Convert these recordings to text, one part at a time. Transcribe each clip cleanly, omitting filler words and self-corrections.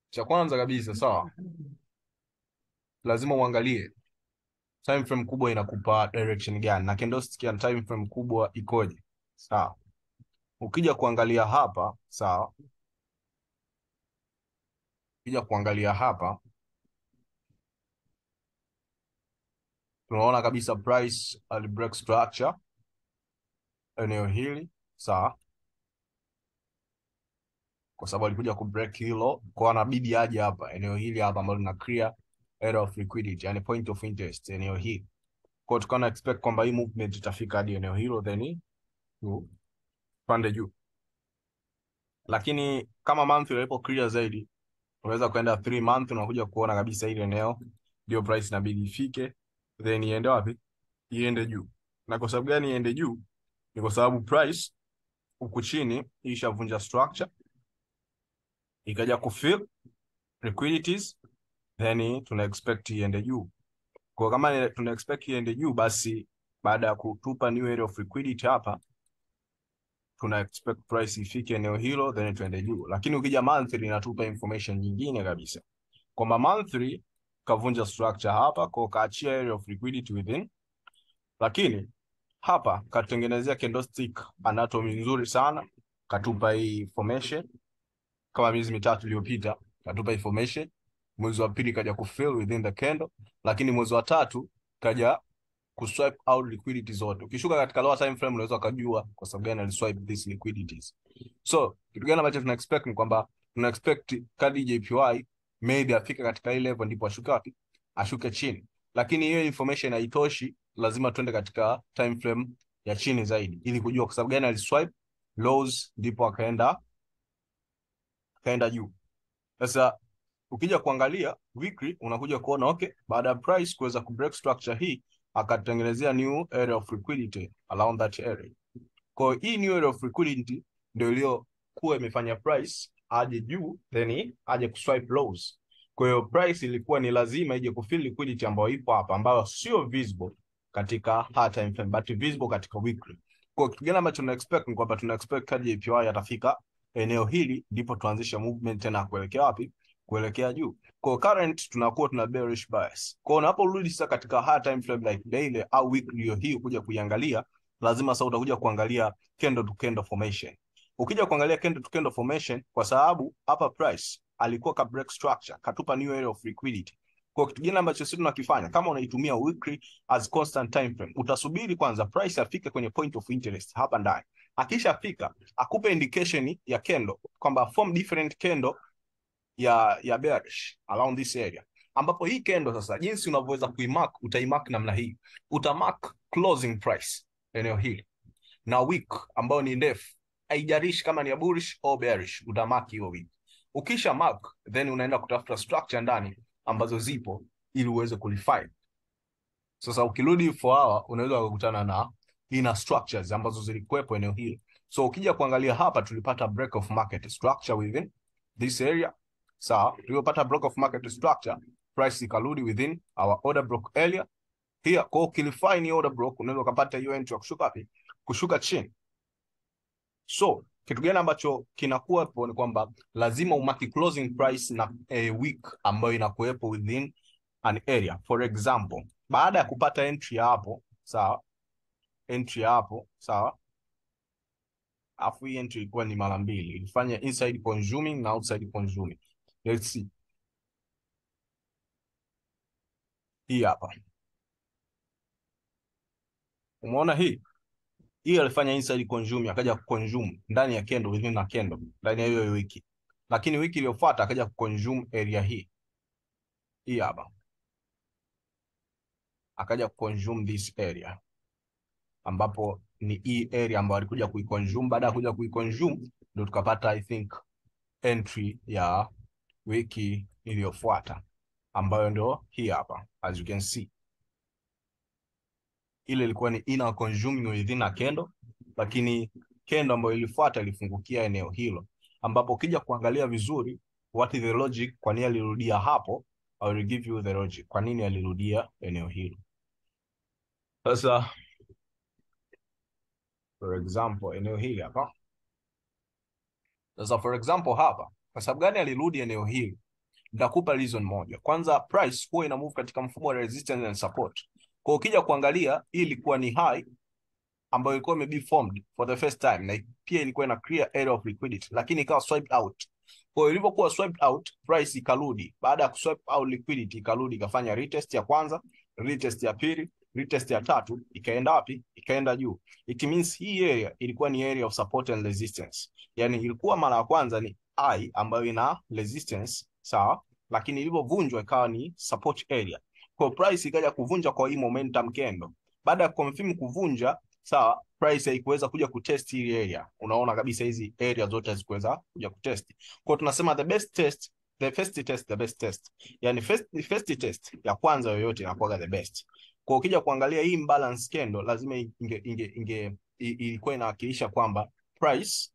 Cha kwanza kabisa, sawa, lazima uangalie time frame kubwa inakupa direction gani na candlestick ya time frame kubwa ikoje. Sawa, ukija kuangalia hapa, sawa, ukija kuangalia hapa tunaona kabisa price ali break structure eneo hili, sawa, kwa sababu alikuja ku break hilo, kwa anabidi aje hapa eneo hili hapa ambalo lina clear area of liquidity, yani point of interest eneo hili. Kwa hiyo tukana expect kwamba hii movement itafika hadi eneo hilo then pande juu, lakini kama monthly ipo clear zaidi, unaweza kwenda 3 month unakuja kuona kabisa ile eneo ndio price inabidi ifike then iende wapi? Iende juu. Na kwa sababu gani iende juu? Ni kwa sababu price huku chini ishavunja structure ikaja kufill liquidities then tuna expect iende juu. Kwa kama tuna expect iende juu, basi baada ya kutupa new area of liquidity hapa tuna expect price ifike eneo hilo then tuende juu. Lakini ukija monthly inatupa information nyingine kabisa kwamba monthly kavunja structure hapa kwa kaachia area of liquidity within, lakini hapa katengenezea candlestick anatomy nzuri sana, katupa hii formation kama miezi mitatu iliyopita, katupa information. Mwezi wa pili kaja kufill within the candle, lakini mwezi wa tatu kaja kuswipe out liquidity zote. Ukishuka katika lower time frame unaweza kujua kwa sababu gani aliswipe these liquidities. So kitu gani ambacho tuna expect ni kwamba tuna expect kadi JPY maybe afike katika hii level ndipo ashuke wapi? Ashuke chini. Lakini hiyo information haitoshi, lazima tuende katika time frame ya chini zaidi ili kujua kwa sababu gani aliswipe lows ndipo akaenda juu. Sasa ukija kuangalia weekly unakuja kuona okay, baada ya price kuweza ku break structure hii akatengenezea new area of liquidity around that area. Kwa hii new area of liquidity ndio iliyokuwa imefanya price aje juu then aje kuswipe lows. Kwa hiyo price ilikuwa ni lazima ije kufill liquidity ambayo ipo hapa, ambayo sio visible katika hard time frame but visible katika weekly. Kwa kitu gani ambacho tuna expect ni kwamba tuna expect kadi JPY atafika eneo hili ndipo tuanzishe movement tena kuelekea wapi? Kuelekea juu. Kwa current tunakuwa tuna bearish bias. Kwa unaporudi sasa katika hard time frame like daily au weekly hii kuja kuiangalia, lazima sasa utakuja kuangalia candle to candle formation. Ukija kuangalia candle to candle formation, kwa sababu hapa price alikuwa ka break structure, katupa new area of liquidity. Kwa kitu gani ambacho sisi tunakifanya, kama unaitumia weekly as constant time frame, utasubiri kwanza price afike kwenye point of interest hapa ndani. Akishafika akupe indication ya candle kwamba form different candle ya bearish around this area, ambapo hii candle sasa jinsi unavyoweza kuimark, utaimark namna hii. Utamark closing price eneo hili na week ambayo ni ndefu, haijalishi kama ni bullish au bearish, utamark hiyo week. Ukisha mark then unaenda kutafuta structure ndani ambazo zipo ili uweze kulifine. Sasa ukirudi 4 hour unaweza kukutana na ina structures ambazo zilikuwepo eneo hili. So ukija kuangalia hapa tulipata break of market structure within this area. Sawa, tulipata break of market structure, price ikarudi within our order block area. Here kwa ukilifine order block unaweza kupata hiyo entry ya kushuka wapi? Kushuka chini. So kitu gani ambacho kinakuwa hapo ni kwamba lazima umaki closing price na a week ambayo inakuwepo within an area. For example, baada ya kupata entry hapo, sawa, entry hapo, sawa, afu hii entry ilikuwa ni mara mbili, ilifanya inside consuming na outside consuming. Let's see hii hapa, umeona hii alifanya inside consume, akaja kuconsume ndani ya candle, within a candle, ndani ya hiyo wiki. Lakini wiki iliyofuata akaja kuconsume area hii hapa, akaja kuconsume this area, ambapo ni hii area ambayo alikuja kuiconsume. Baada ya kuja kuiconsume ndio tukapata I think entry ya wiki iliyofuata ambayo ndio hii hapa, as you can see. Ile ilikuwa ni inner consuming within a candle, lakini candle ambayo ilifuata ilifungukia eneo hilo, ambapo ukija kuangalia vizuri what is the logic, kwa nini alirudia hapo. I will give you the logic kwa nini alirudia eneo hilo. Sasa for example eneo hili hapa, sasa for example hapa, kwa sababu gani alirudi eneo hili? Nitakupa reason moja. Kwanza, price huwa ina move katika mfumo wa resistance and support. Kwa ukija kuangalia, hii ilikuwa ni high ambayo ilikuwa ime formed for the first time, na pia ilikuwa ina clear area of liquidity, lakini ikawa swiped out. Kwa hiyo ilivyokuwa swiped out, price ikarudi. Baada ya kuswipe out liquidity, ikarudi ikafanya retest ya kwanza, retest ya pili, retest ya tatu, ikaenda wapi? Ikaenda juu. It means hii area ilikuwa ni area of support and resistance. Yani ilikuwa mara ya kwanza ni high ambayo ina resistance, sawa, lakini ilivyovunjwa ikawa ni support area. Kwa price ikaja kuvunja kwa hii momentum candle. Baada ya confirm kuvunja, sawa, price haikuweza kuja kutest hii area. Unaona kabisa hizi area zote hazikuweza kuja kutest. Kwa tunasema the best test, the first test, the best test. Yani first test ya kwanza yoyote inakuwa the best. Kwa ukija kuangalia hii imbalance candle lazima ilikuwa inawakilisha kwamba price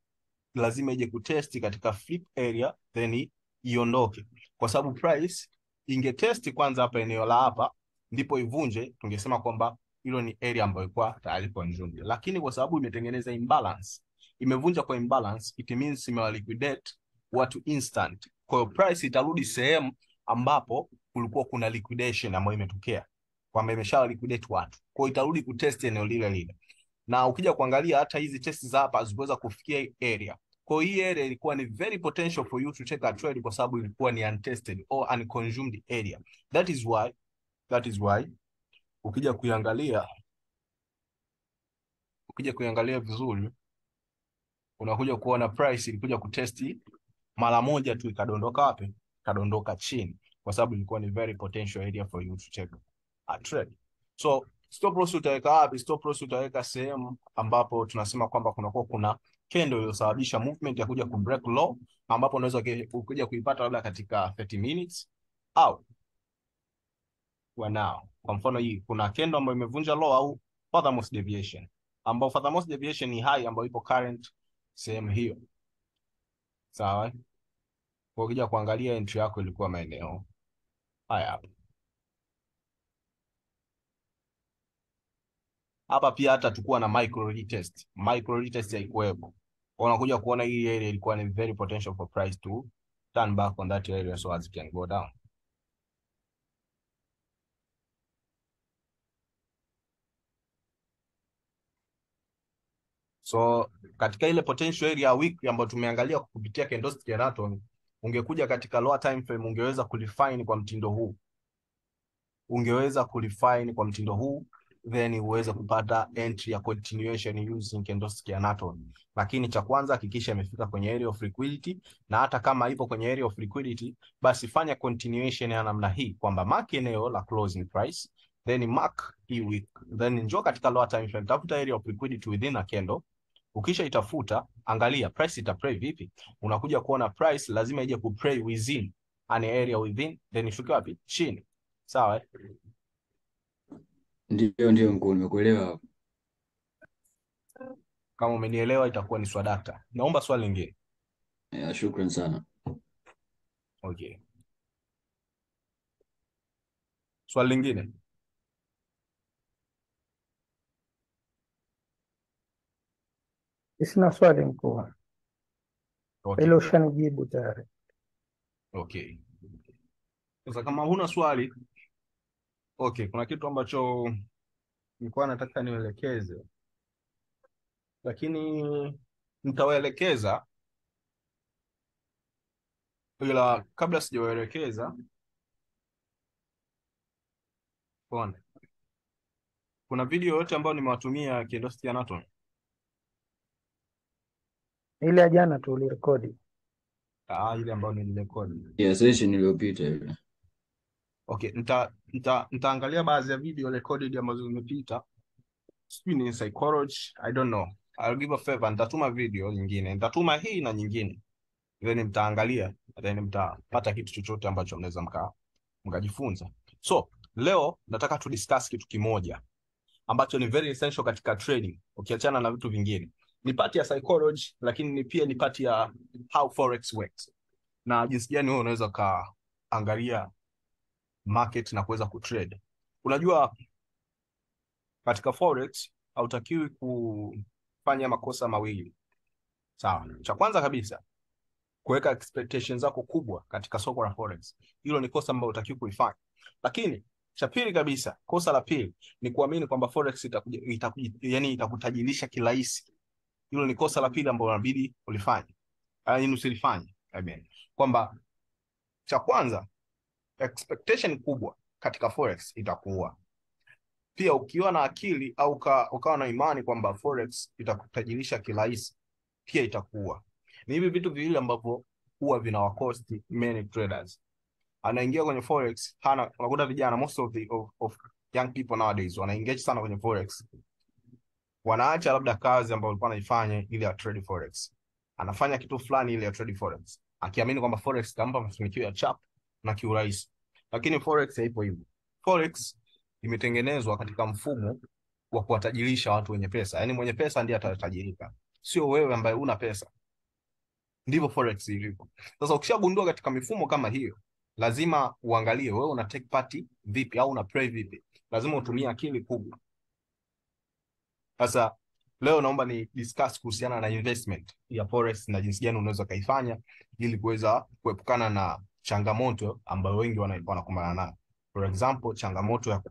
lazima ije kutest katika flip area then iondoke. Kwa sababu price ingetesti kwanza hapa eneo la hapa ndipo ivunje, tungesema kwamba hilo ni area ambayo ilikuwa tayari consumed. Lakini kwa sababu imetengeneza imbalance, imevunja kwa imbalance, it means imewaliquidate watu instant. Kwa hiyo price itarudi sehemu ambapo kulikuwa kuna liquidation ambayo imetokea, kwamba imesha liquidate watu. Kwa hiyo itarudi kutest eneo lile lile. Na ukija kuangalia hata hizi test za hapa hazikuweza kufikia area. Kwa hiyo hii area ilikuwa ni very potential for you to take a trade kwa sababu ilikuwa ni untested or unconsumed area. That is why ukija kuangalia vizuri unakuja kuona price ilikuja kutesti mara moja tu ikadondoka wapi? Ikadondoka chini kwa sababu ilikuwa ni very potential area for you to take a trade. So stop loss utaweka wapi? Stop loss utaweka sehemu ambapo tunasema kwamba kuna candle iliyosababisha movement ya kuja ku break low, ambapo unaweza kuja kuipata labda katika 30 minutes au now. Kwa mfano hii kuna candle ambayo imevunja low au furthermost deviation, ambao furthermost deviation ni high ambayo ipo current sehemu hiyo, sawa. Kwa ukija kuangalia entry yako ilikuwa maeneo haya hapa. Hapa pia hata tukua na micro retest haikuwepo. Unakuja kuona hii area ilikuwa ni very potential for price to turn back on that area so as it can go down. So katika ile potential area ya weekly ambayo tumeangalia kupitia candlestick ya Naton, ungekuja katika lower time frame ungeweza kulifine kwa mtindo huu. Then uweze kupata entry ya continuation using candlestick ya Naton. Lakini cha kwanza hakikisha imefika kwenye area of liquidity, na hata kama ipo kwenye area of liquidity basi fanya continuation ya namna hii kwamba mark eneo la closing price, then mark hii week, then njoo katika lower time frame tafuta area of liquidity within a candle. Ukisha itafuta, angalia price ita pray vipi. Unakuja kuona price lazima ije ku pray within an area within, then ifike wapi? Chini, sawa. Ndio mkuu, nimekuelewa. Kama umenielewa itakuwa ni swadakta. Naomba swali lingine. Shukrani sana. Okay. Swali lingine. Sina swali mkuu. Okay. Hilo ushanijibu tayari. Okay. Sasa kama huna swali, okay, kuna kitu ambacho nilikuwa nataka nielekeze, lakini nitawaelekeza, ila kabla sijawaelekeza, kuna video yote ambayo nimewatumia candlestick ya Naton. Ile ya jana tu ulirekodi. Ile ambayo nilirekodi. Yeah, session iliyopita ile. Okay, nitaangalia baadhi ya video recorded ambazo zimepita. Sijui ni psychology, I don't know. I'll give a favor, nitatuma video nyingine. Nitatuma hii na nyingine. Then mtaangalia, then mtapata kitu chochote ambacho mnaweza mkajifunza. So, leo nataka tu discuss kitu kimoja ambacho ni very essential katika trading, ukiachana na vitu vingine. Ni part ya psychology, lakini pia ni part ya how forex works. Na jinsi gani wewe unaweza kaangalia market na kuweza kutrade. Unajua katika forex hautakiwi kufanya makosa mawili. Sawa. Cha kwanza kabisa, kuweka expectations zako kubwa katika soko la forex. Hilo ni kosa ambalo utakiwa kuifanya. Lakini cha pili kabisa, kosa la pili ni kuamini kwamba forex itakutajirisha kirahisi. Hilo ni kosa la pili ambalo inabidi ulifanye. Usilifanye. Kwamba cha kwanza, expectation kubwa katika forex itakuwa. Pia ukiwa na akili au ukawa na imani kwamba forex itakutajirisha kirahisi, pia itakuwa. Ni hivi vitu viwili ambavyo huwa vinawacost many traders. Anaingia kwenye forex, unakuta vijana, most of young people nowadays wanaengage sana kwenye forex. Wanaacha labda kazi ambayo walikuwa wanaifanya ili ya trade forex. Anafanya kitu fulani ili ya trade forex, akiamini kwamba forex itampa mafanikio ya chap na kiurahisi. Lakini forex haipo hivyo. Forex imetengenezwa katika mfumo wa kuwatajirisha watu wenye pesa. Yaani mwenye pesa ndiye atatajirika, sio wewe ambaye una pesa. Ndivyo forex ilivyo. Sasa ukishagundua katika mifumo kama hiyo, lazima uangalie wewe una take party vipi au una play vipi. Lazima utumie akili kubwa. Sasa leo naomba ni discuss kuhusiana na investment ya forex na jinsi gani unaweza kaifanya ili kuweza kuepukana na changamoto ambayo wengi wanakumbana nayo. For example, changamoto ya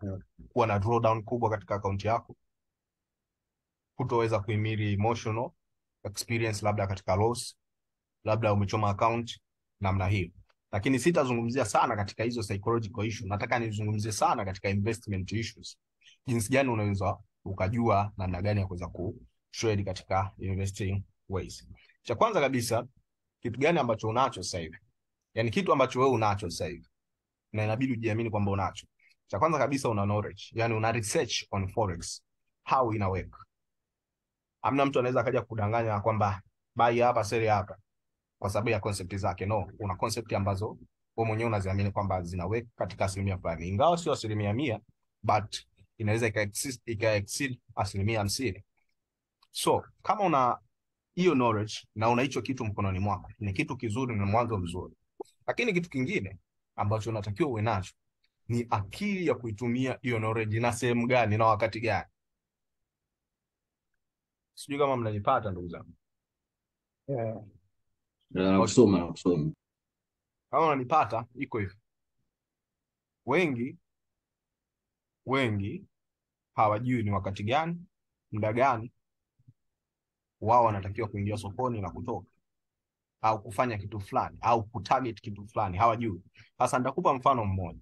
kuwa na drawdown kubwa katika akaunti yako, kutoweza kuhimili emotional experience labda katika loss, labda umechoma account namna hiyo. Lakini sitazungumzia sana katika hizo psychological issue. Nataka nizungumzie sana katika investment issues. Jinsi gani unaweza ukajua namna gani ya kuweza kutrade katika investing ways. Cha kwanza kabisa, kitu gani ambacho unacho sasa hivi? Yaani kitu ambacho wewe unacho sasa hivi na inabidi ujiamini kwamba unacho. Cha kwanza kabisa, una knowledge. Yaani una research on forex, how ina work. Hamna mtu anaweza akaja kudanganya kwamba buy hapa sell hapa kwa sababu ya concept zake. No, una concept ambazo wewe mwenyewe unaziamini kwamba zina work katika asilimia fulani. Ingawa sio 100%, but inaweza ika-exceed 50%. So, kama una hiyo knowledge na una hicho kitu mkononi mwako, ni kitu kizuri na mwanzo mzuri. Lakini kitu kingine ambacho unatakiwa uwe nacho ni akili ya kuitumia hiyo knowledge na sehemu gani na wakati gani. Sijui kama mnanipata ndugu zangu. Nakusoma. Kama unanipata, iko hivi. Wengi hawajui ni wakati gani, muda gani wao wanatakiwa kuingia sokoni na kutoka au kufanya kitu fulani au kutarget kitu fulani, hawajui. Sasa nitakupa mfano mmoja.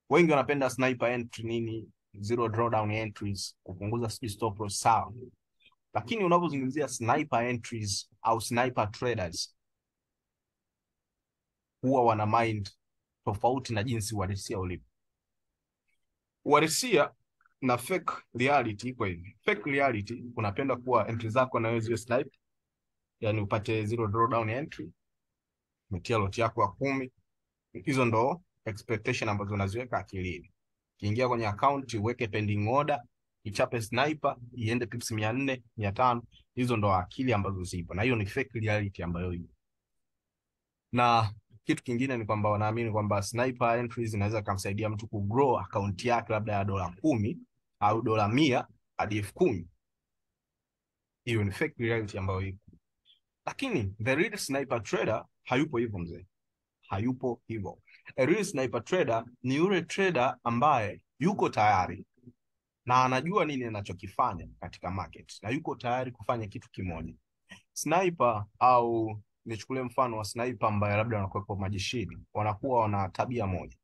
Wengi wanapenda sniper entry nini, zero drawdown entries, kupunguza stop loss, sawa. Lakini unapozungumzia sniper entries au sniper traders, huwa wana mind tofauti na jinsi uhalisia ulivyo. Uhalisia na fake reality iko hivi. Fake reality, unapenda kuwa entry zako na wewe ziwe sniper, yani upate zero drawdown entry, umetia lot yako ya 10. Hizo ndo expectation ambazo unaziweka akilini. Kiingia kwenye account, uweke pending order, ichape sniper, iende pips 400, 500. Hizo ndo akili ambazo zipo. Na hiyo ni fake reality ambayo ipo. Na kitu kingine ni kwamba wanaamini kwamba sniper entries inaweza kumsaidia mtu kugrow account yake labda ya $10 au $100 hadi $10,000. Hiyo ni fake reality ambayo ipo. Lakini the real sniper trader hayupo hivyo mzee. Hayupo hivyo. A real sniper trader ni yule trader ambaye yuko tayari na anajua nini anachokifanya katika market na yuko tayari kufanya kitu kimoja. Sniper, au nichukulie mfano wa sniper ambaye labda wanakuwa kwa majeshini, wanakuwa wana tabia moja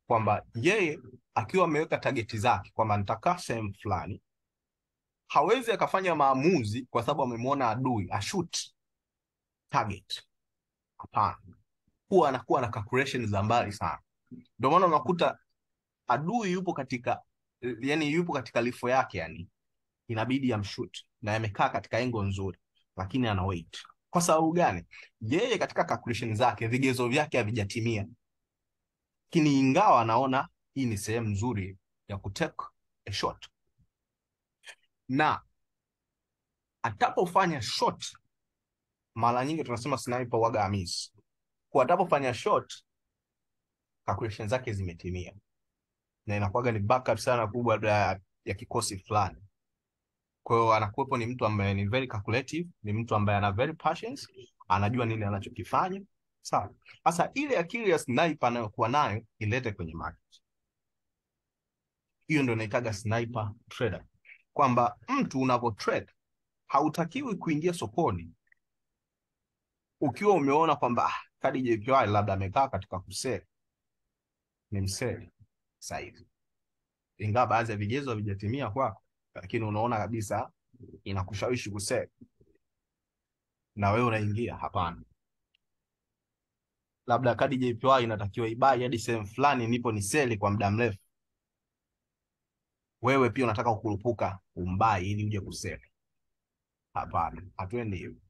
kwamba yeye akiwa ameweka target zake kwamba nitakaa sehemu fulani, hawezi akafanya maamuzi kwa sababu amemwona adui ashoot target. Hapana. Huwa anakuwa na calculation za mbali sana. Ndio maana unakuta adui yupo katika lifo yake, yani inabidi amshoot na amekaa katika engo nzuri, lakini ana wait. Kwa sababu gani? Yeye katika calculation zake vigezo vyake havijatimia. Lakini ingawa anaona hii ni sehemu nzuri ya kutake a shot, na atapofanya shot, mara nyingi tunasema sniper waga amis, kwa atapofanya shot calculation zake zimetimia, na inakuwaga ni backup sana kubwa ya kikosi fulani. Kwa hiyo anakuwepo ni mtu ambaye ni very calculative, ni mtu ambaye ana very patience, anajua nini anachokifanya. Sawa. Sasa ile akili ya sniper anayokuwa nayo ilete kwenye market. Hiyo ndio inaitaga sniper trader, kwamba mtu unapo trade hautakiwi kuingia sokoni ukiwa umeona kwamba kadi JPY labda amekaa katika kuseli, ni mseli sasa hivi, ingawa baadhi ya vigezo havijatimia kwako, lakini unaona kabisa inakushawishi kuseli na wewe unaingia. Hapana, labda kadi JPY inatakiwa ibai hadi sehemu fulani, nipo ni seli kwa muda mrefu, wewe pia unataka kukurupuka umbai ili uje kuseli. Hapana, hatuendi hivyo.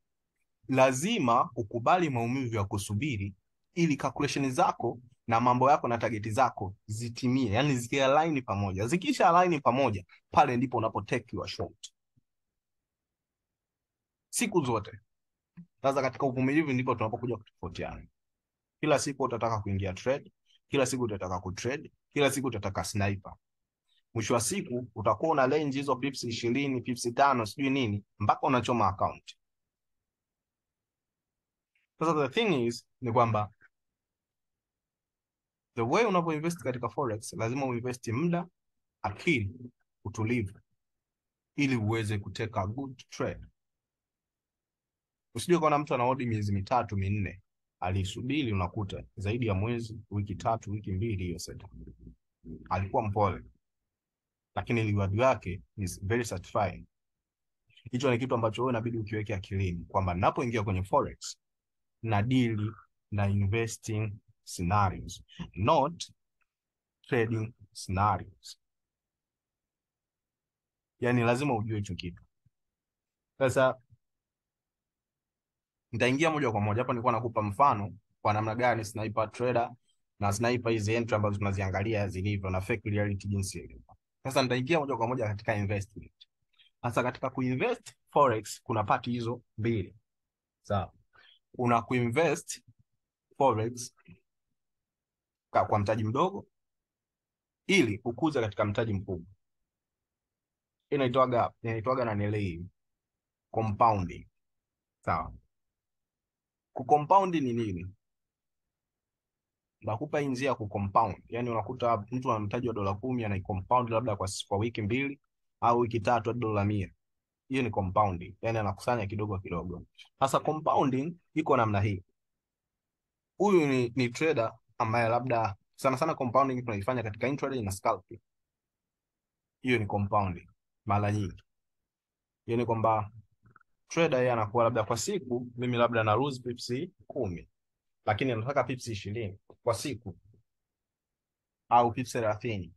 Lazima ukubali maumivu ya kusubiri ili calculation zako na mambo yako na target zako zitimie, yani zikialign pamoja. Zikisha align pamoja, pale ndipo unapo take your short siku zote. Sasa katika uvumilivu ndipo tunapokuja kutofautiana. Kila siku utataka kuingia trade, kila siku utataka kutrade, kila siku utataka sniper. Mwisho wa siku utakuwa una range hizo pips 20, pips 5, sijui nini, mpaka unachoma account. Sasa the thing is ni kwamba the way unapoinvest katika forex lazima uinvest muda, akili, utulivu ili uweze kuteka good trade. Usije kuona mtu anaodi miezi 3 4 alisubiri, unakuta zaidi ya mwezi, wiki 3, wiki 2, hiyo setup alikuwa mpole, lakini reward yake is very satisfying. Hicho ni kitu ambacho wewe inabidi ukiweke akilini kwamba ninapoingia kwenye forex na deal na investing scenarios, not trading scenarios. Yani lazima ujue hicho kitu. Sasa nitaingia moja kwa moja hapa, nilikuwa nakupa mfano kwa namna gani sniper trader na sniper hizi entry ambazo tunaziangalia zilivyo na fake reality jinsi ilivyo. Sasa nitaingia moja kwa moja katika investment. Sasa katika kuinvest forex kuna pati hizo mbili. Sawa. Una kuinvest forex kwa mtaji mdogo ili ukuze katika mtaji mkubwa. Inaitwaga na nilei compounding. Sawa. Kucompound ni nini? Nakupa hii njia ya kucompound. Yaani unakuta mtu ana mtaji wa $10 anaicompound labda kwa wiki 2 au wiki 3 hadi $100. Hiyo ni compounding. Yaani anakusanya kidogo kidogo. Sasa compounding iko namna hii. Huyu ni trader ambaye labda sana compounding tunaifanya katika intraday na scalping. Hiyo ni compounding mara nyingi. Yaani kwamba trader yeye anakuwa labda kwa siku mimi labda na lose pips 10, lakini nataka pips 20 kwa siku au pips 30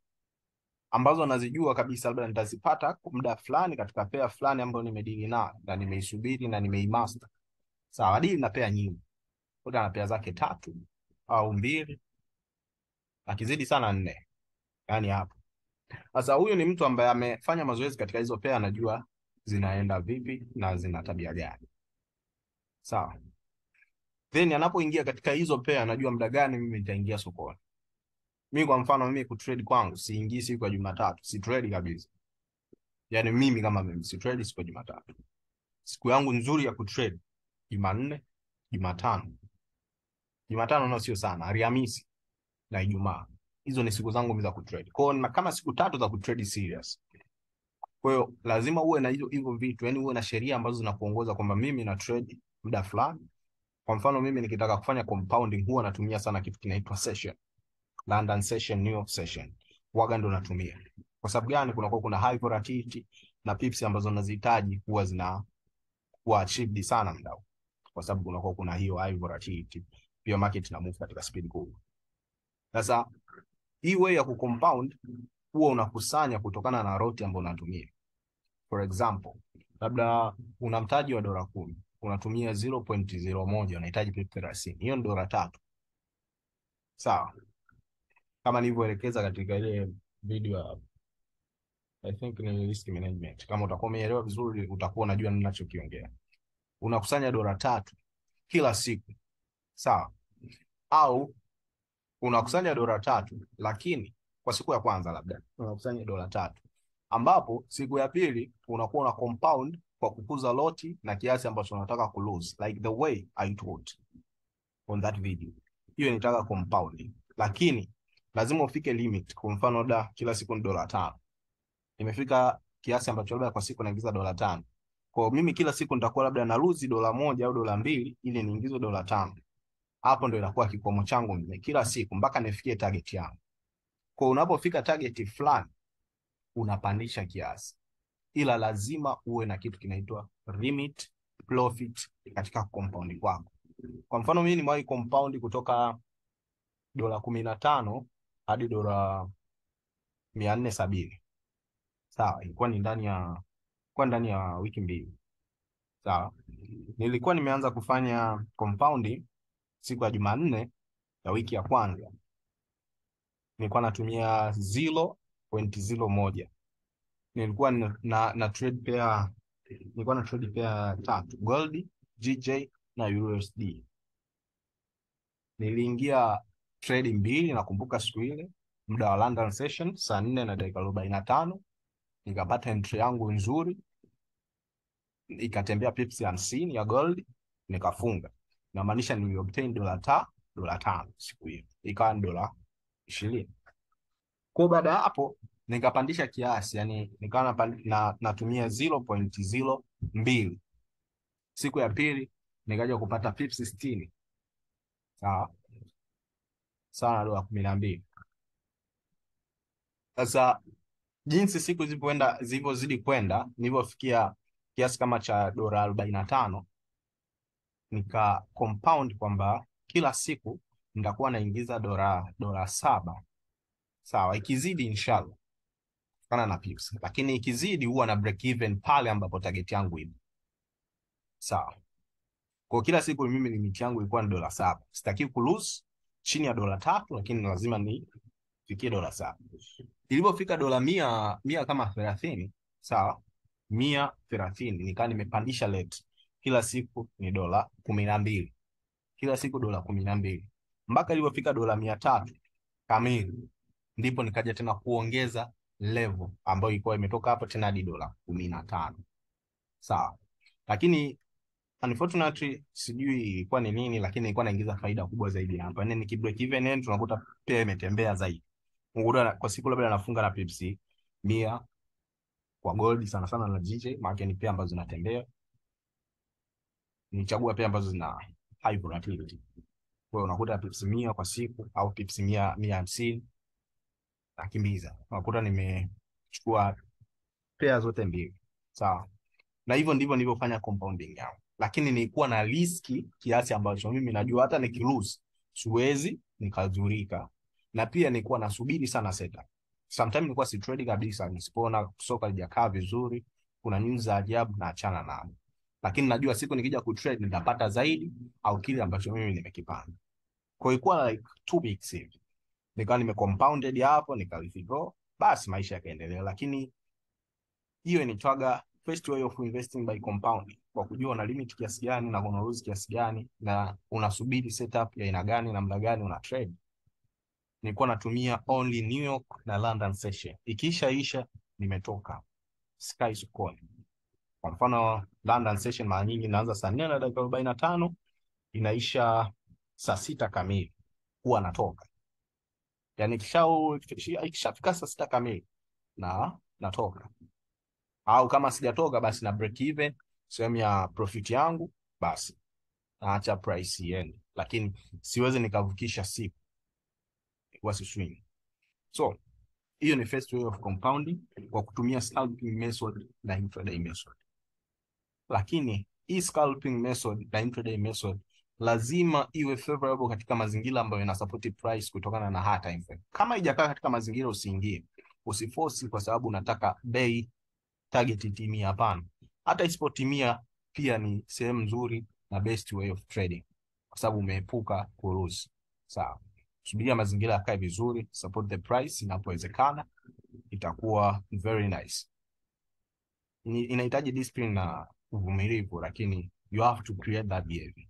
ambazo nazijua kabisa labda nitazipata kwa muda fulani katika pair fulani ambayo nimedili nayo na nimeisubiri na nimeimaster. Sawa, deal na pair nyingi. Kwa na pair zake 3 au 2, akizidi sana 4. Yaani hapo. Sasa huyu ni mtu ambaye amefanya mazoezi katika hizo pair, anajua zinaenda vipi na zina tabia gani. Sawa. Then anapoingia katika hizo pair anajua muda gani mimi nitaingia sokoni. Mimi kwa mfano mimi kutrade kwangu siingii siku ya Jumatatu, si trade kabisa. Yaani mimi kama mimi si trade siku ya Jumatatu. Siku yangu nzuri ya kutrade Jumanne, Jumatano. Jumatano nao sio sana, Alhamisi na Ijumaa. Hizo ni siku zangu za kutrade. Kwa hiyo kama siku 3 za kutrade serious. Kwa hiyo lazima uwe na hivyo vitu, yani uwe na sheria ambazo zinakuongoza kwamba mimi na trade muda fulani. Kwa mfano mimi nikitaka kufanya compounding huwa natumia sana kitu kinaitwa session. London session, New York session. Waga ndo natumia. Kwa sababu gani? Kuna high volatility na pips ambazo nazihitaji huwa zinakuwa achieved sana mdau. Kwa sababu kuna hiyo high volatility. Pia market ina move katika speed kubwa. Sasa hii way ya kucompound huwa unakusanya kutokana na roti ambayo unatumia. For example, labda una mtaji wa $10, unatumia 0.01, unahitaji pip 30. Hiyo ni $3. Sawa. Kama nilivyoelekeza katika ile video ya I think ni risk management. Kama utakuwa umeelewa vizuri utakuwa unajua ninachokiongea. Unakusanya $3 kila siku. Sawa. Au unakusanya $3 lakini kwa siku ya kwanza labda unakusanya $3 ambapo siku ya pili unakuwa una compound kwa kukuza loti na kiasi ambacho unataka ku lose, like the way I told on that video. Hiyo inataka compounding, lakini lazima ufike limit. Kwa mfano kila siku ni $5, nimefika kiasi ambacho labda kwa siku naingiza $5. Kwa mimi kila siku nitakuwa labda na lose $1 au $2 ili niingize $5. Hapo ndo inakuwa kikomo changu mimi kila siku mpaka nifikie target yangu. Kwa unapofika target fulani unapandisha kiasi, ila lazima uwe na kitu kinaitwa limit profit katika compound kwako. Kwa mfano mimi nimewahi compound kutoka $15 hadi $470. Sawa, ilikuwa ndani ya wiki mbili. Sawa. Nilikuwa nimeanza kufanya compounding siku ya Jumanne ya wiki ya kwanza. Nilikuwa natumia 0.01. Nilikuwa na trade pair, nilikuwa na trade pair 3, gold, GJ na USD. Niliingia trade 2, nakumbuka siku ile muda wa London session saa 4:45, nikapata entry yangu nzuri, ikatembea pips 50 ya gold, nikafunga. Inamaanisha niliobtain $5 siku hiyo, ikawa ni $20. Kwa baada ya hapo nikapandisha kiasi, yani nikawa natumia 0.02. Siku ya pili nikaja kupata pips 60. Sawa na $12. Sasa jinsi siku zilivyozidi kwenda, nilivyofikia kiasi kama cha $45, nika compound kwamba kila siku nitakuwa naingiza $7. Sawa, ikizidi inshallah kana na pips, lakini ikizidi huwa na break even pale ambapo target yangu ipo. Sawa. Kwa kila siku mimi limit yangu ilikuwa ni $7. Sitaki ku lose chini ya $3, lakini lazima nifikie $7. Ilipofika $100 kama 30, sawa, 130, nikaa nimepandisha rate. Kila siku ni $12. Kila siku $12 mpaka ilipofika $300 kamili, ndipo nikaja tena kuongeza level ambayo ilikuwa imetoka hapo tena hadi $15. Sawa. Lakini unfortunately sijui ilikuwa ni nini, lakini ilikuwa naingiza faida kubwa zaidi hapa. Yaani nikibreak even end tunakuta pia imetembea zaidi. Unguda kwa siku labda nafunga na pips 100 kwa gold sana sana na GJ, maana ni pia ambazo zinatembea. Nichagua pia ambazo zina high volatility. Kwa hiyo unakuta pips 100 kwa siku au pips 150 nakimbiza. Unakuta nimechukua pair zote mbili. Sawa. Na hivyo ndivyo nilivyofanya compounding yangu. Lakini nilikuwa na riski kiasi ambacho mimi najua hata nikilose siwezi nikazurika. Na pia nilikuwa nasubiri sana setup. Sometimes nilikuwa si trade kabisa, nisipoona soka lijakaa vizuri, kuna news za ajabu na achana nayo. Lakini najua siku nikija ku trade nitapata zaidi au kile ambacho mimi nimekipanga. Kwa hiyo ilikuwa like 2 weeks hivi. Nikawa nimecompounded hapo, nika-withdraw, basi maisha yakaendelea. Lakini hiyo inaitwaga first way of investing by compounding, kwa kujua una limit kiasi gani na una lose kiasi gani na unasubiri setup ya aina gani na muda gani una trade. Nilikuwa natumia only New York na London session. Ikishaisha nimetoka sky sokoni. Kwa mfano London session mara nyingi inaanza saa 4:45, inaisha saa 6 kamili, huwa natoka. Yani ikishafika saa 6 kamili na natoka. Au kama sijatoka basi na break even sehemu ya profit yangu, basi naacha price iende, lakini siwezi nikavukisha siku kwa swing. So hiyo ni first way of compounding kwa kutumia scalping method na intraday method. Lakini hii scalping method na intraday method lazima iwe favorable katika mazingira ambayo ina support price kutokana na hard time frame. Kama haijakaa katika mazingira usiingie, usiforce kwa sababu unataka bei target timia, hapana. Hata isipotimia pia ni sehemu nzuri na best way of trading kwa sababu umeepuka ku lose. Sawa. Subiria mazingira yakae vizuri, support the price inapowezekana, itakuwa very nice. Inahitaji discipline na uvumilivu, lakini you have to create that behavior.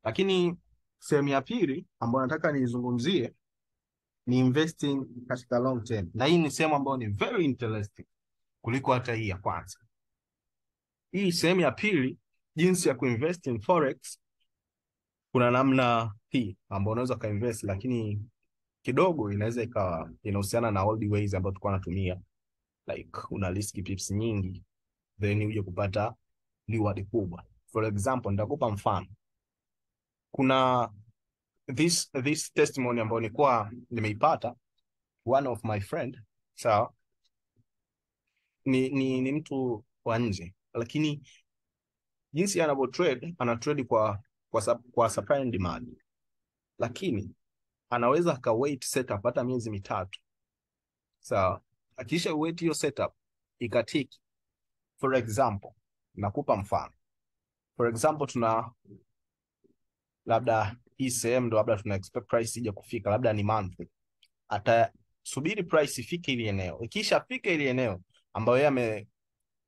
Lakini sehemu ya pili ambayo nataka nizungumzie ni investing katika long term. Na hii ni sehemu ambayo ni very interesting kuliko hata hii ya kwanza. Hii sehemu ya pili, jinsi ya kuinvest in forex, kuna namna hii ambayo unaweza kainvest, lakini kidogo inaweza ikawa inahusiana na old ways ambayo tulikuwa tunatumia, like una risk pips nyingi then uje kupata reward kubwa. For example, nitakupa mfano. Kuna this testimony ambayo nilikuwa nimeipata, one of my friend, sawa, ni mtu wa nje, lakini jinsi anavyo trade, ana trade kwa supply and demand, lakini anaweza aka wait setup hata miezi mitatu, sawa. Akisha wait hiyo setup ikatiki, for example, nakupa mfano. For example, tuna labda hii sehemu ndo labda tuna expect price ije kufika, labda ni monthly. Atasubiri price ifike ile eneo. Ikishafika ile eneo ambayo yeye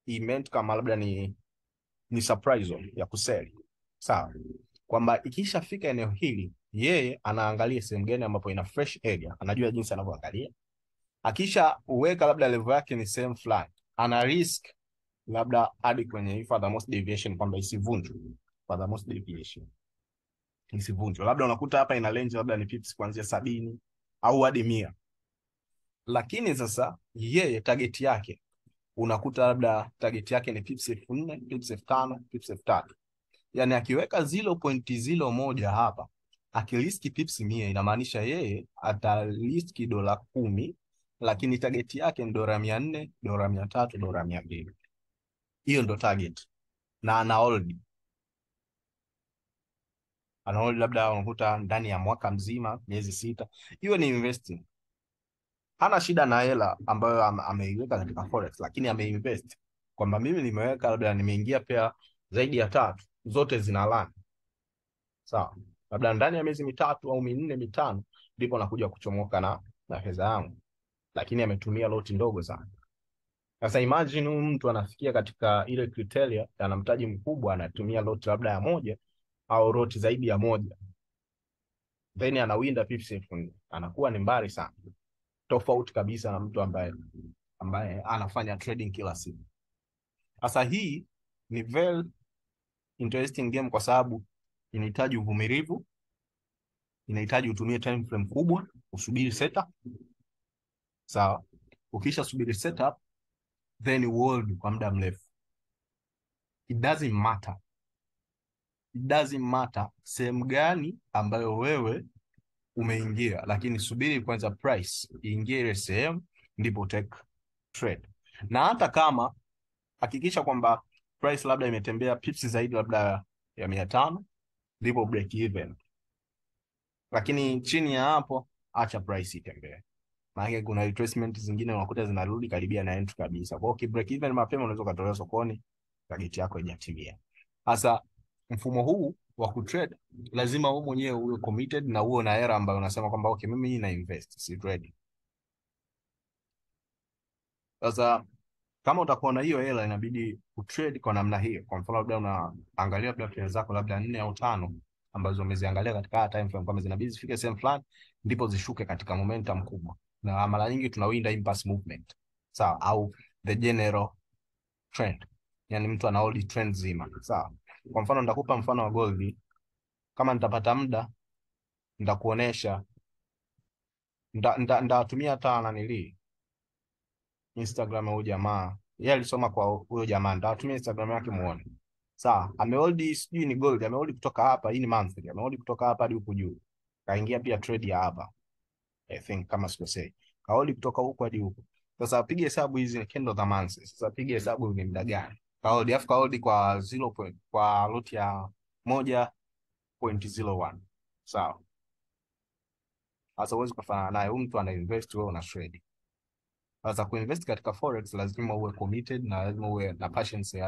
ameimend kama labda ni surprise zone ya kuseli, sawa, kwamba ikishafika eneo hili yeye anaangalia sehemu gani ambapo ina fresh area, anajua jinsi anavyoangalia. Akisha uweka labda level yake ni sehemu fulani, ana risk labda hadi kwenye furthermost deviation, kwamba isivunjwe, furthermost deviation isivunjwe. Labda unakuta hapa ina range labda ni pips kuanzia 70 au hadi 100, lakini sasa yeye target yake unakuta labda target yake ni pips 4,000, pips 5,000, pips 3,000. Yani akiweka 0.01 hapa, akiliski pips 100, inamaanisha yeye ataliski dola 10, lakini target yake ni dola 400, dola 300, dola 200. Hiyo ndo target, na ana hold labda unakuta ndani ya mwaka mzima, miezi 6. Hiyo ni investing. Hana shida na hela ambayo ameiweka katika forex, lakini ameinvest kwamba mimi nimeweka labda nimeingia pia zaidi ya 3, zote zina run, sawa, labda ndani ya miezi 3 au 4 5 ndipo nakuja kuchomoka na fedha yangu, lakini ametumia loti ndogo sana. Sasa imagine mtu anafikia katika ile criteria, ana mtaji mkubwa, anatumia loti labda ya 1 au loti zaidi ya 1, then anawinda pips 4,000, anakuwa ni mbali sana, tofauti kabisa na mtu ambaye anafanya trading kila siku. Sasa hii ni very interesting game kwa sababu inahitaji uvumilivu, inahitaji utumie time frame kubwa, usubiri setup, sawa. Ukisha subiri setup, then hold kwa muda mrefu. It doesn't matter sehemu gani ambayo wewe umeingia, lakini subiri kwanza price iingie ile sehemu, ndipo take trade. Na hata kama hakikisha kwamba price labda imetembea pips zaidi labda ya 500, ndipo break even, lakini chini ya hapo acha price itembee, maana kuna retracement zingine unakuta zinarudi karibia na entry kabisa. Kwa hiyo break even mapema unaweza kutolewa sokoni, target yako haijatimia. Sasa mfumo huu wa kutrade lazima wewe mwenyewe uwe committed na uwe na hela ambayo unasema kwamba okay, mimi na invest, si trade. Sasa kama utakuwa na hiyo hela, inabidi utrade kwa namna hiyo. Kwa mfano labda unaangalia labda fedha zako labda 4 au 5 ambazo umeziangalia katika time frame, kama zinabidi zifike sehemu fulani ndipo zishuke katika momentum kubwa, na mara nyingi tunawinda impulse movement, sawa, au the general trend, yani mtu ana hold trend zima, sawa. Kwa mfano nitakupa mfano wa gold, kama nitapata muda nitakuonesha, nitatumia hata nanili Instagram au jamaa, yeye alisoma kwa huyo jamaa, nitatumia Instagram yake muone, sawa. Amehold sijui ni gold, amehold kutoka hapa, hii ni monthly, amehold kutoka hapa hadi huko juu, kaingia pia trade ya hapa, I think kama sikosei, kahold kutoka huko hadi huko. Sasa piga hesabu hizi ni candle za months. Sasa piga hesabu ni muda gani kahold, afu kahold kwa 0 kwa lot ya 1.01, sawa. Sasa uwezi kufanana naye, huyu mtu ana invest, wewe una trade. Sasa kuinvest katika forex lazima uwe committed na lazima uwe na patience ya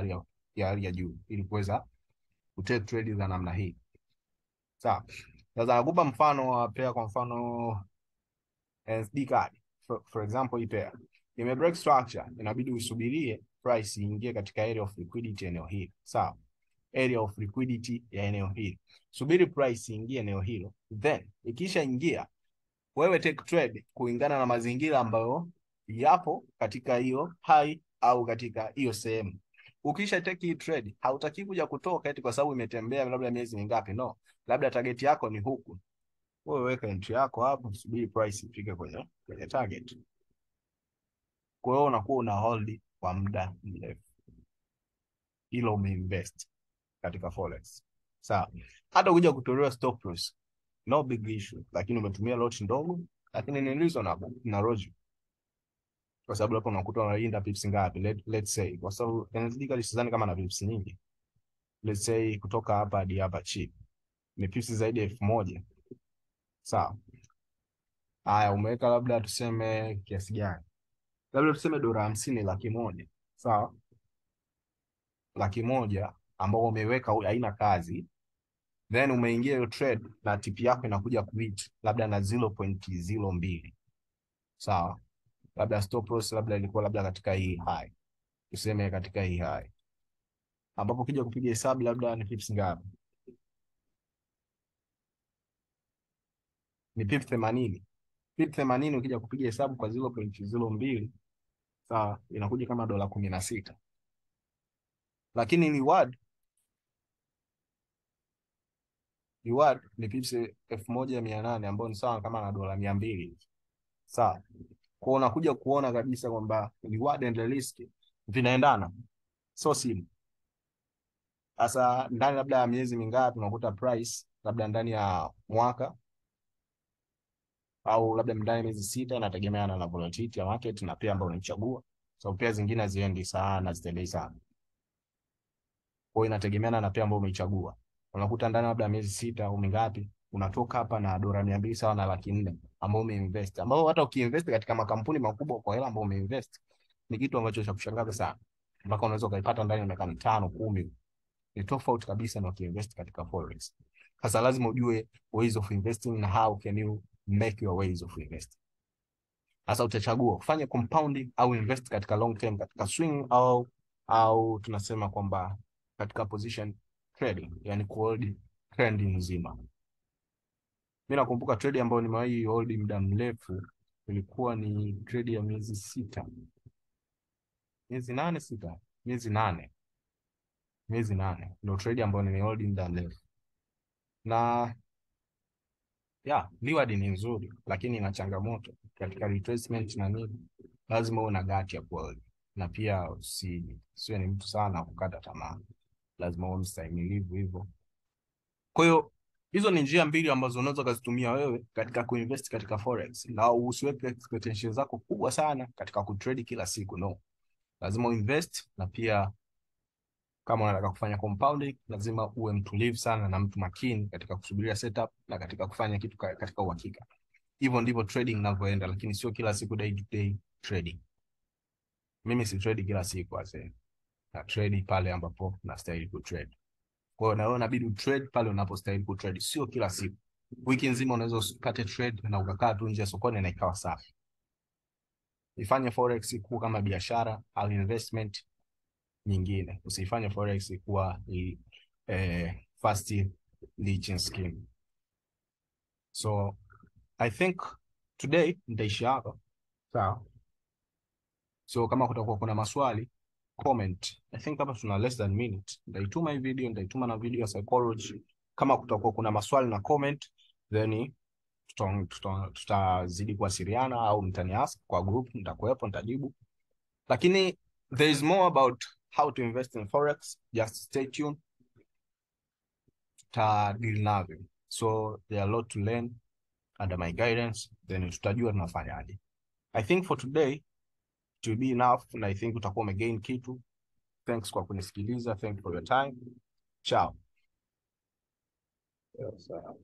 hali ya juu ili kuweza kutake trade za namna hii, sawa. Sasa nakupa mfano wa pair. Kwa mfano SD card, for example, hii pair ime break structure, inabidi usubirie price iingie katika area of liquidity eneo hili, sawa. Area of liquidity ya eneo hili, subiri price iingie eneo hilo, then ikisha ingia wewe take trade kulingana na mazingira ambayo yapo katika hiyo high au katika hiyo sehemu. Ukisha take hii trade, hautaki kuja kutoka eti kwa sababu imetembea labda miezi mingapi. No, labda target yako ni huku, wewe weka entry yako hapo, subiri price ifike kwenye target. Kwa hiyo unakuwa una hold kwa muda mrefu, hilo umeinvest katika forex. Sawa, hata kuja kutolewa stop loss no big issue, lakini umetumia lot ndogo, lakini ni reasonable na logic, kwa sababu hapo unakuta unalinda pips ngapi. Let's say kwa sababu NZD sidhani kama na pips nyingi, let's say kutoka hapa hadi hapa chini ni pips zaidi ya 1000. Sawa, haya umeweka labda tuseme kiasi gani, labda tuseme $50, laki moja. Sawa, laki moja ambao umeweka haina kazi, then umeingia hiyo trade na tip yako inakuja kuhit labda na 0.02. Sawa, labda stop loss labda ilikuwa labda katika hii high, tuseme katika hii high, ambapo ukija kupiga hesabu labda ni pips ngapi, ni pips 80. Pips 80 ukija kupiga hesabu kwa 0.02, sawa, inakuja kama $16. Lakini reward ni pips 1800 ambao ni sawa kama na $200. Sawa, kwa unakuja kuona kabisa kwamba reward and risk vinaendana, so simu. Sasa ndani labda ya miezi mingapi unakuta price labda ndani ya mwaka au labda ndani ya miezi 6, inategemeana na volatility ya market na pia ambayo unachagua. So pia zingine haziendi sana, zitendei sana. Kwa hiyo inategemeana na pia ambayo umeichagua. Unakuta ndani labda miezi 6 au mingapi unatoka hapa na $200 sawa na $400 ambao umeinvest. Ambao hata ukiinvest katika makampuni makubwa kwa hela ambao umeinvest ni kitu ambacho cha kushangaza sana. Mpaka unaweza ukaipata ndani ya miaka 5, 10. Ni tofauti kabisa na ukiinvest katika forex. Sasa lazima ujue ways of investing na how can you make your ways of investing. Sasa utachagua kufanya compounding au invest katika long term, katika swing au tunasema kwamba katika position trading, yani kuhold trend nzima. Mimi nakumbuka trade ambayo nimewahi hold muda mrefu ilikuwa ni trade ya miezi 6. Miezi 8 ndio trade ambayo nimehold muda mrefu. Na reward ni nzuri, lakini ina changamoto katika retracement na nini. Lazima uwe na gati ya kuhold, na pia usiwe ni mtu sana kukata tamaa, lazima uwe mstahimilivu hivyo. Kwa hiyo hizo ni njia mbili ambazo unaweza kuzitumia wewe katika kuinvest katika forex, na usiweke expectations zako kubwa sana katika kutrade kila siku. No, lazima uinvest, na pia kama unataka kufanya compounding lazima uwe mtulivu sana na mtu makini katika kusubiria setup na katika kufanya kitu katika uhakika. Hivyo ndivyo trading inavyoenda, lakini sio kila siku day to day trading. Mimi si trade kila siku ase, na trade pale ambapo nastahili ku trade. Kwa hiyo naona inabidi trade pale unapostahili ku trade, sio kila siku. Wiki nzima unaweza usipate trade na ukakaa tu nje sokoni na ikawa safi. Ifanye forex kuwa kama biashara au investment nyingine. Usifanye forex kuwa ni fast leeching scheme. So I think today nitaishia hapa. Sawa. So kama kutakuwa kuna maswali, comment. I think hapa tuna less than minute. Nitaituma hii video, nitaituma na video ya psychology. Kama kutakuwa kuna maswali na comment, then tutazidi kuwasiliana au mtaniask kwa group, nitakuwepo, nitajibu. Lakini there is more about how to invest in forex. Just stay tuned. Tutadili navyo. So there are a lot to learn under my guidance, then tutajua tunafanyaje. I think for today it will be enough, and I think utakuwa umegain kitu. Thanks kwa kunisikiliza. Thank you for your time. Ciao. Sawa.